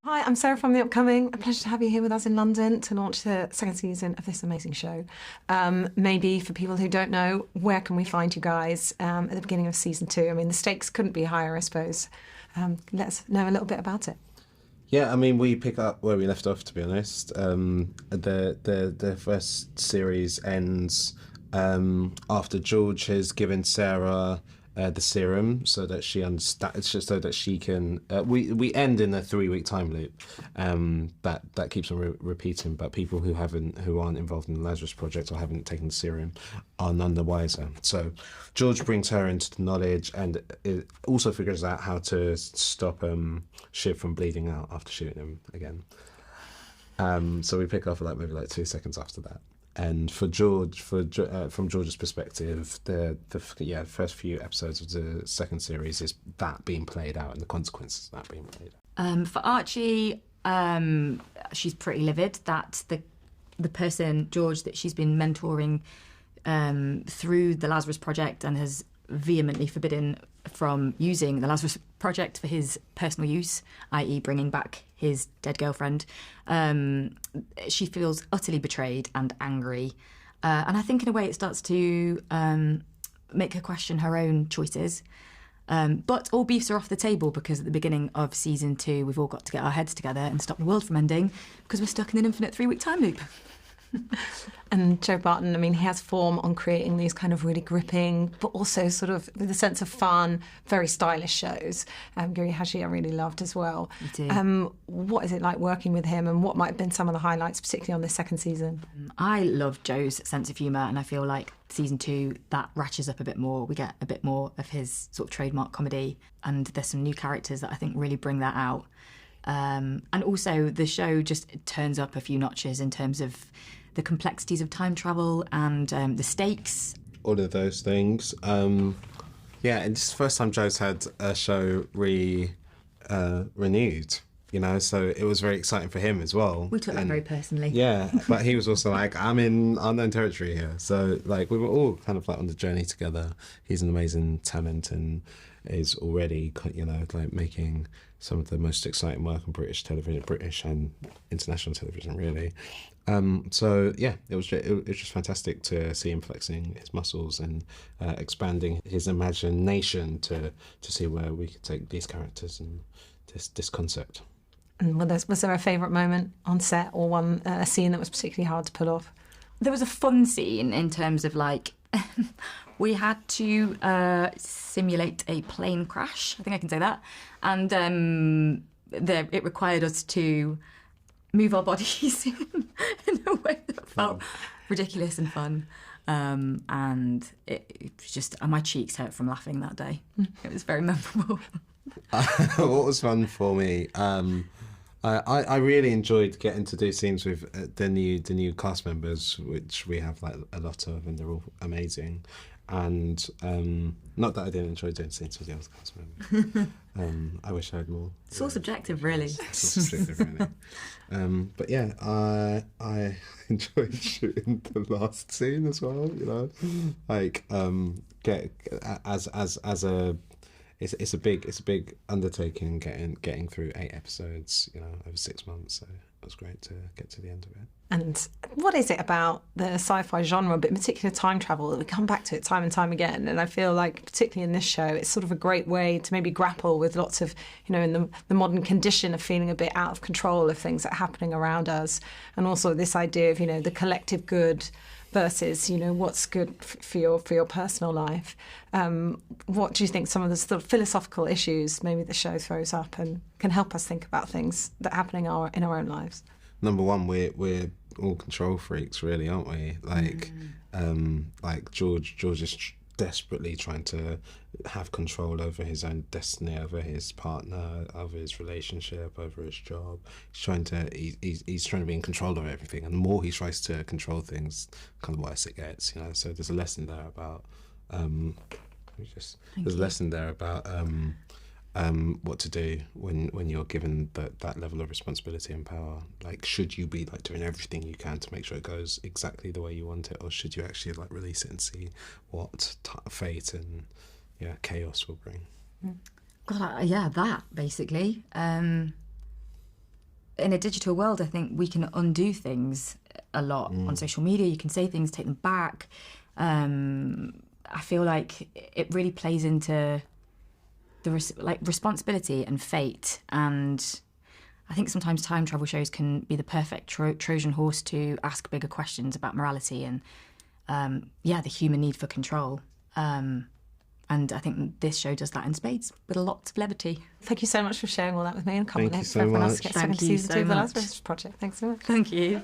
Hi, I'm Sarah from The Upcoming. A pleasure to have you here with us in London to launch the second season of this amazing show. Maybe for people who don't know, where can we find you guys at the beginning of season 2? I mean, the stakes couldn't be higher, I suppose. Let us know a little bit about it. Yeah, I mean, we pick up where we left off, to be honest. The first series ends after George has given Sarah the serum so that she understands, so that she can. We end in a 3-week time loop that keeps on repeating. But people who aren't involved in the Lazarus project or haven't taken the serum are none the wiser. So George brings her into the knowledge, and it also figures out how to stop Shiv from bleeding out after shooting him again. So we pick up maybe 2 seconds after that. And for George, from George's perspective, the first few episodes of the second series is that being played out and the consequences of that being played out. For Archie, she's pretty livid that the person, George, that she's been mentoring through the Lazarus Project and has vehemently forbidden from using the Lazarus Project for his personal use, i.e. bringing back his dead girlfriend. She feels utterly betrayed and angry. And I think in a way it starts to make her question her own choices. But all beefs are off the table because at the beginning of season 2, we've all got to get our heads together and stop the world from ending because we're stuck in an infinite 3-week time loop. And Joe Barton, I mean, he has form on creating these kind of really gripping, but also sort of with a sense of fun, very stylish shows. Giri Hashi I really loved as well. Me too. What is it like working with him, and what might have been some of the highlights, particularly on this second season? I love Joe's sense of humour, and I feel like season 2, that ratchets up a bit more. We get a bit more of his sort of trademark comedy, and there's some new characters that I think really bring that out. And also the show just turns up a few notches in terms of the complexities of time travel and the stakes. All of those things. And it's the first time Joe's had a show renewed, so it was very exciting for him as well. We took that very personally. Yeah, but he was also like, I'm in unknown territory here. So, we were all kind of on the journey together. He's an amazing talent and is already, making some of the most exciting work on British television, British and international television, really. It was just fantastic to see him flexing his muscles and expanding his imagination to see where we could take these characters and this concept. And was there a favourite moment on set, or a scene that was particularly hard to pull off? There was a fun scene in terms of we had to simulate a plane crash. I think I can say that. And it required us to move our bodies in a way that felt ridiculous and fun. And it was just, my cheeks hurt from laughing that day. It was very memorable. What was fun for me, I really enjoyed getting to do scenes with the new cast members, which we have a lot of, and they're all amazing. And not that I didn't enjoy doing scenes with the other cast members. I wish I had more. It's all subjective, really. It's all subjective, really. But yeah, I enjoyed shooting the last scene as well. It's a big undertaking getting through 8 episodes, over 6 months. So it was great to get to the end of it. And what is it about the sci-fi genre, but in particular time travel, that we come back to it time and time again? And I feel like, particularly in this show, it's sort of a great way to maybe grapple with lots of, in the modern condition of feeling a bit out of control of things that are happening around us. And also this idea of, the collective good versus, what's good for your personal life. What do you think some of the sort of philosophical issues maybe the show throws up and can help us think about things that are happening in our own lives? Number one, we're all control freaks, really, aren't we? George is desperately trying to have control over his own destiny, over his partner, over his relationship, over his job. He's trying to be in control of everything, and the more he tries to control things, kind of worse it gets. So there's a lesson there about what to do when you're given that level of responsibility and power. Should you be doing everything you can to make sure it goes exactly the way you want it, or should you actually release it and see what fate and chaos will bring? God, that basically. in a digital world, I think we can undo things a lot on social media. You can say things, take them back. I feel like it really plays into the responsibility and fate. And I think sometimes time travel shows can be the perfect Trojan horse to ask bigger questions about morality and, the human need for control. And I think this show does that in spades with lots of levity. Thank you so much for sharing all that with me, and can't Thank wait you for so everyone else much. to get Thank to you season so 2 of the much. Lazarus Project. Thanks so much. Thank you.